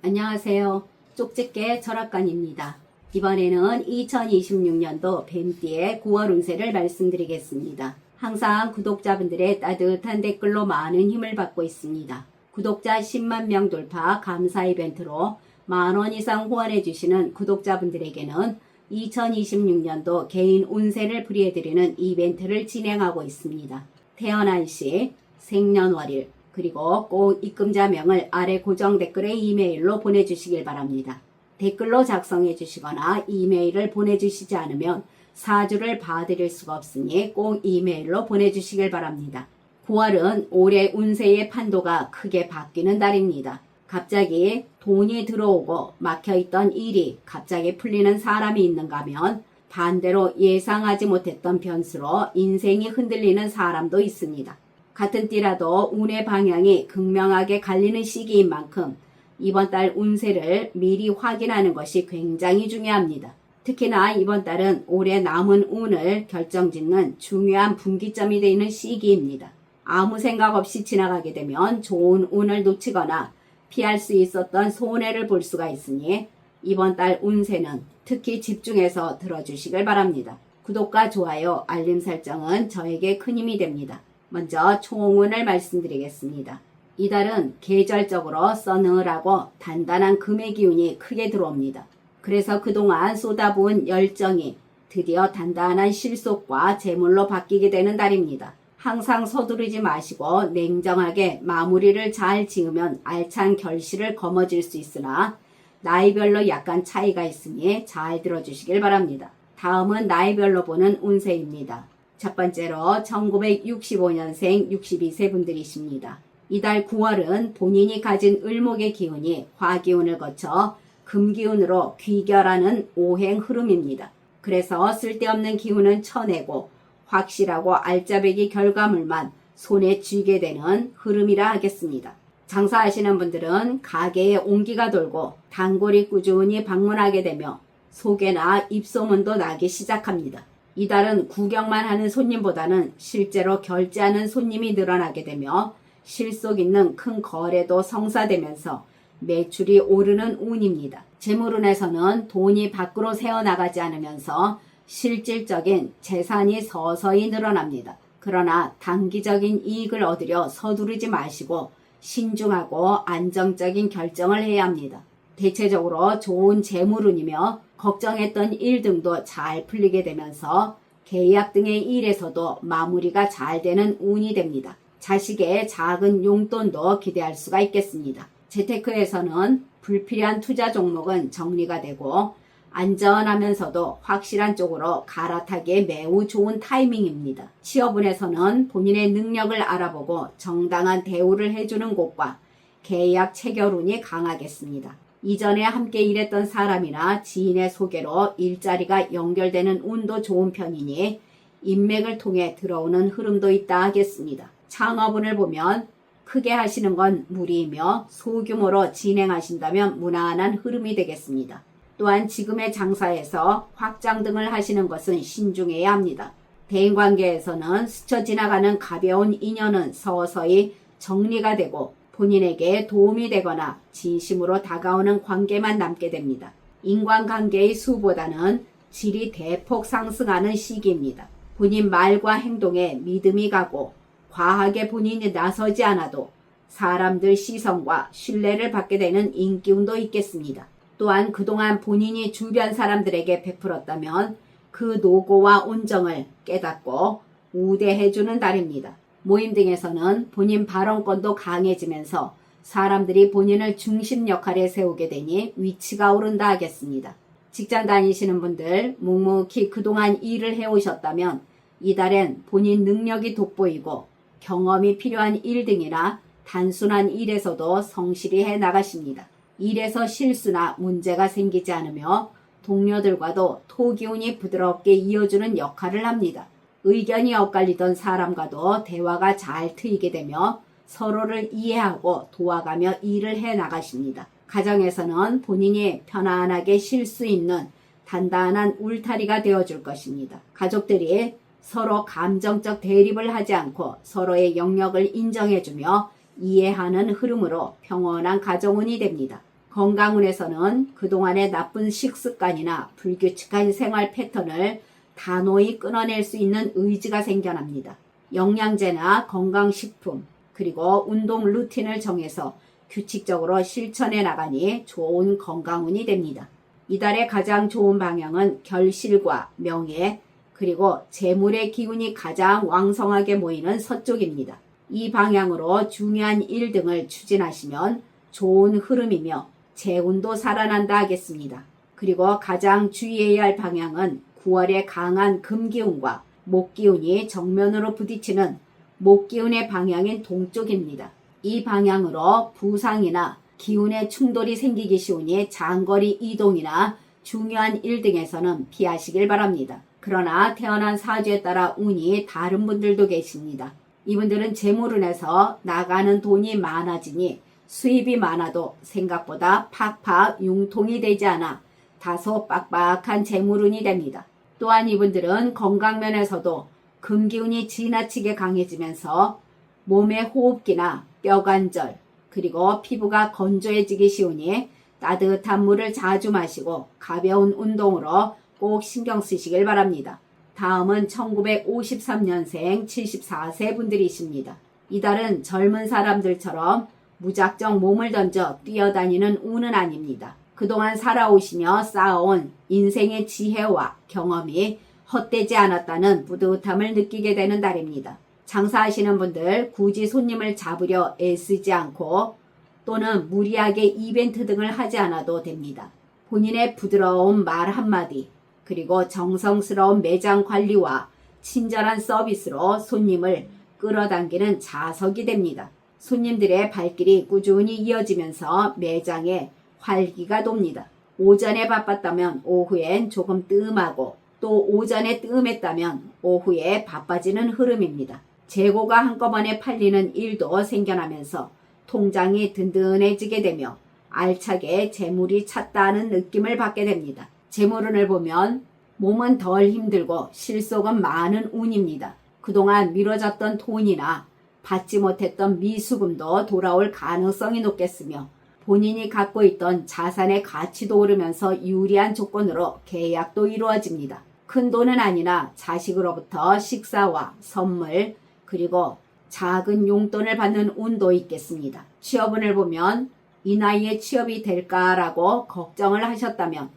안녕하세요. 쪽집게 철학관입니다. 이번에는 2026년도 뱀띠의 9월 운세를 말씀드리겠습니다. 항상 구독자분들의 따뜻한 댓글로 많은 힘을 받고 있습니다. 구독자 10만 명 돌파 감사 이벤트로 만원 이상 후원해주시는 구독자분들에게는 2026년도 개인 운세를 풀이해드리는 이벤트를 진행하고 있습니다. 태어난 시, 생년월일, 그리고 꼭 입금자명을 아래 고정 댓글에 이메일로 보내주시길 바랍니다. 댓글로 작성해 주시거나 이메일을 보내주시지 않으면 사주를 봐드릴 수가 없으니 꼭 이메일로 보내주시길 바랍니다. 9월은 올해 운세의 판도가 크게 바뀌는 달입니다. 갑자기 돈이 들어오고 막혀있던 일이 갑자기 풀리는 사람이 있는가 하면 반대로 예상하지 못했던 변수로 인생이 흔들리는 사람도 있습니다. 같은 띠라도 운의 방향이 극명하게 갈리는 시기인 만큼 이번 달 운세를 미리 확인하는 것이 굉장히 중요합니다. 특히나 이번 달은 올해 남은 운을 결정짓는 중요한 분기점이 되는 시기입니다. 아무 생각 없이 지나가게 되면 좋은 운을 놓치거나 피할 수 있었던 손해를 볼 수가 있으니 이번 달 운세는 특히 집중해서 들어주시길 바랍니다. 구독과 좋아요, 알림 설정은 저에게 큰 힘이 됩니다. 먼저 총운을 말씀드리겠습니다. 이달은 계절적으로 서늘하고 단단한 금의 기운이 크게 들어옵니다. 그래서 그동안 쏟아부은 열정이 드디어 단단한 실속과 재물로 바뀌게 되는 달입니다. 항상 서두르지 마시고 냉정하게 마무리를 잘 지으면 알찬 결실을 거머쥘 수 있으나 나이별로 약간 차이가 있으니 잘 들어주시길 바랍니다. 다음은 나이별로 보는 운세입니다. 첫 번째로 1965년생 62세 분들이십니다. 이달 9월은 본인이 가진 을목의 기운이 화기운을 거쳐 금기운으로 귀결하는 오행 흐름입니다. 그래서 쓸데없는 기운은 쳐내고 확실하고 알짜배기 결과물만 손에 쥐게 되는 흐름이라 하겠습니다. 장사하시는 분들은 가게에 온기가 돌고 단골이 꾸준히 방문하게 되며 소개나 입소문도 나기 시작합니다. 이달은 구경만 하는 손님보다는 실제로 결제하는 손님이 늘어나게 되며 실속 있는 큰 거래도 성사되면서 매출이 오르는 운입니다. 재물운에서는 돈이 밖으로 새어나가지 않으면서 실질적인 재산이 서서히 늘어납니다. 그러나 단기적인 이익을 얻으려 서두르지 마시고 신중하고 안정적인 결정을 해야 합니다. 대체적으로 좋은 재물운이며 걱정했던 일 등도 잘 풀리게 되면서 계약 등의 일에서도 마무리가 잘 되는 운이 됩니다. 자식의 작은 용돈도 기대할 수가 있겠습니다. 재테크에서는 불필요한 투자 종목은 정리가 되고 안전하면서도 확실한 쪽으로 갈아타기에 매우 좋은 타이밍입니다. 취업운에서는 본인의 능력을 알아보고 정당한 대우를 해주는 곳과 계약 체결운이 강하겠습니다. 이전에 함께 일했던 사람이나 지인의 소개로 일자리가 연결되는 운도 좋은 편이니 인맥을 통해 들어오는 흐름도 있다 하겠습니다. 창업운을 보면 크게 하시는 건 무리이며 소규모로 진행하신다면 무난한 흐름이 되겠습니다. 또한 지금의 장사에서 확장 등을 하시는 것은 신중해야 합니다. 대인관계에서는 스쳐 지나가는 가벼운 인연은 서서히 정리가 되고 본인에게 도움이 되거나 진심으로 다가오는 관계만 남게 됩니다. 인간관계의 수보다는 질이 대폭 상승하는 시기입니다. 본인 말과 행동에 믿음이 가고 과하게 본인이 나서지 않아도 사람들 시선과 신뢰를 받게 되는 인기운도 있겠습니다. 또한 그동안 본인이 주변 사람들에게 베풀었다면 그 노고와 온정을 깨닫고 우대해주는 달입니다. 모임 등에서는 본인 발언권도 강해지면서 사람들이 본인을 중심 역할에 세우게 되니 위치가 오른다 하겠습니다. 직장 다니시는 분들 묵묵히 그동안 일을 해오셨다면 이달엔 본인 능력이 돋보이고 경험이 필요한 일 등이나 단순한 일에서도 성실히 해 나가십니다. 일에서 실수나 문제가 생기지 않으며 동료들과도 토기운이 부드럽게 이어주는 역할을 합니다. 의견이 엇갈리던 사람과도 대화가 잘 트이게 되며 서로를 이해하고 도와가며 일을 해 나가십니다. 가정에서는 본인이 편안하게 쉴 수 있는 단단한 울타리가 되어줄 것입니다. 가족들이 서로 감정적 대립을 하지 않고 서로의 영역을 인정해주며 이해하는 흐름으로 평온한 가정운이 됩니다. 건강운에서는 그동안의 나쁜 식습관이나 불규칙한 생활 패턴을 단호히 끊어낼 수 있는 의지가 생겨납니다. 영양제나 건강식품, 그리고 운동 루틴을 정해서 규칙적으로 실천해 나가니 좋은 건강운이 됩니다. 이달의 가장 좋은 방향은 결실과 명예, 그리고 재물의 기운이 가장 왕성하게 모이는 서쪽입니다. 이 방향으로 중요한 일 등을 추진하시면 좋은 흐름이며 재운도 살아난다 하겠습니다. 그리고 가장 주의해야 할 방향은 9월의 강한 금기운과 목기운이 정면으로 부딪히는 목기운의 방향인 동쪽입니다. 이 방향으로 부상이나 기운의 충돌이 생기기 쉬우니 장거리 이동이나 중요한 일 등에서는 피하시길 바랍니다. 그러나 태어난 사주에 따라 운이 다른 분들도 계십니다. 이분들은 재물운에서 나가는 돈이 많아지니 수입이 많아도 생각보다 팍팍 융통이 되지 않아 다소 빡빡한 재물운이 됩니다. 또한 이분들은 건강면에서도 금기운이 지나치게 강해지면서 몸의 호흡기나 뼈관절, 그리고 피부가 건조해지기 쉬우니 따뜻한 물을 자주 마시고 가벼운 운동으로 꼭 신경 쓰시길 바랍니다. 다음은 1953년생 74세 분들이십니다. 이달은 젊은 사람들처럼 무작정 몸을 던져 뛰어다니는 운은 아닙니다. 그동안 살아오시며 쌓아온 인생의 지혜와 경험이 헛되지 않았다는 뿌듯함을 느끼게 되는 달입니다. 장사하시는 분들 굳이 손님을 잡으려 애쓰지 않고 또는 무리하게 이벤트 등을 하지 않아도 됩니다. 본인의 부드러운 말 한마디, 그리고 정성스러운 매장 관리와 친절한 서비스로 손님을 끌어당기는 자석이 됩니다. 손님들의 발길이 꾸준히 이어지면서 매장에 활기가 돕니다. 오전에 바빴다면 오후엔 조금 뜸하고 또 오전에 뜸했다면 오후에 바빠지는 흐름입니다. 재고가 한꺼번에 팔리는 일도 생겨나면서 통장이 든든해지게 되며 알차게 재물이 찼다는 느낌을 받게 됩니다. 재물운을 보면 몸은 덜 힘들고 실속은 많은 운입니다. 그동안 미뤄졌던 돈이나 받지 못했던 미수금도 돌아올 가능성이 높겠으며 본인이 갖고 있던 자산의 가치도 오르면서 유리한 조건으로 계약도 이루어집니다. 큰 돈은 아니나 자식으로부터 식사와 선물, 그리고 작은 용돈을 받는 운도 있겠습니다. 취업운을 보면 이 나이에 취업이 될까라고 걱정을 하셨다면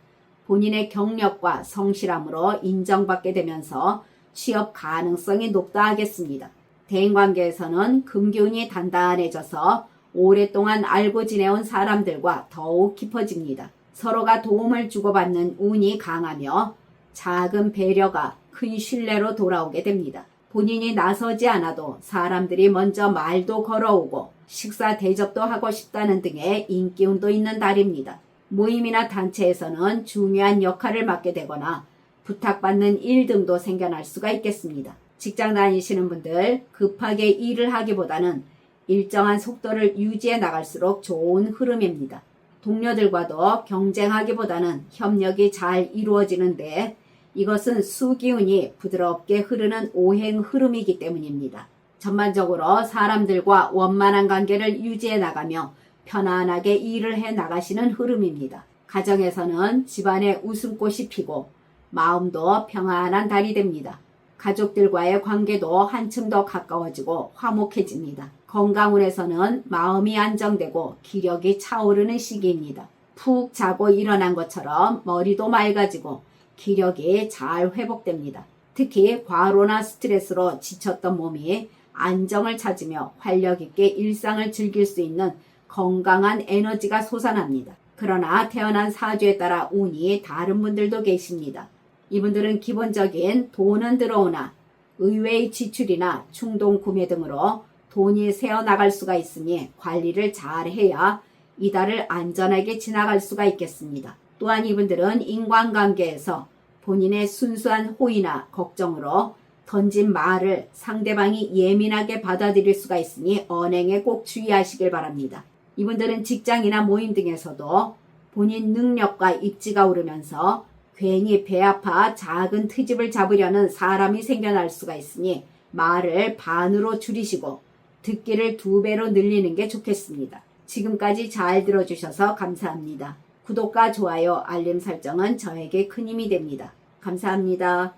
본인의 경력과 성실함으로 인정받게 되면서 취업 가능성이 높다 하겠습니다. 대인관계에서는 금기운이 단단해져서 오랫동안 알고 지내온 사람들과 더욱 깊어집니다. 서로가 도움을 주고받는 운이 강하며 작은 배려가 큰 신뢰로 돌아오게 됩니다. 본인이 나서지 않아도 사람들이 먼저 말도 걸어오고 식사 대접도 하고 싶다는 등의 인기운도 있는 달입니다. 모임이나 단체에서는 중요한 역할을 맡게 되거나 부탁받는 일 등도 생겨날 수가 있겠습니다. 직장 다니시는 분들 급하게 일을 하기보다는 일정한 속도를 유지해 나갈수록 좋은 흐름입니다. 동료들과도 경쟁하기보다는 협력이 잘 이루어지는데 이것은 수기운이 부드럽게 흐르는 오행 흐름이기 때문입니다. 전반적으로 사람들과 원만한 관계를 유지해 나가며 편안하게 일을 해 나가시는 흐름입니다. 가정에서는 집안에 웃음꽃이 피고 마음도 평안한 달이 됩니다. 가족들과의 관계도 한층 더 가까워지고 화목해집니다. 건강운에서는 마음이 안정되고 기력이 차오르는 시기입니다. 푹 자고 일어난 것처럼 머리도 맑아지고 기력이 잘 회복됩니다. 특히 과로나 스트레스로 지쳤던 몸이 안정을 찾으며 활력 있게 일상을 즐길 수 있는 건강한 에너지가 솟아납니다. 그러나 태어난 사주에 따라 운이 다른 분들도 계십니다. 이분들은 기본적인 돈은 들어오나 의외의 지출이나 충동 구매 등으로 돈이 새어나갈 수가 있으니 관리를 잘 해야 이달을 안전하게 지나갈 수가 있겠습니다. 또한 이분들은 인간관계에서 본인의 순수한 호의나 걱정으로 던진 말을 상대방이 예민하게 받아들일 수가 있으니 언행에 꼭 주의하시길 바랍니다. 이분들은 직장이나 모임 등에서도 본인 능력과 입지가 오르면서 괜히 배 아파 작은 트집을 잡으려는 사람이 생겨날 수가 있으니 말을 반으로 줄이시고 듣기를 2배로 늘리는 게 좋겠습니다. 지금까지 잘 들어주셔서 감사합니다. 구독과 좋아요, 알림 설정은 저에게 큰 힘이 됩니다. 감사합니다.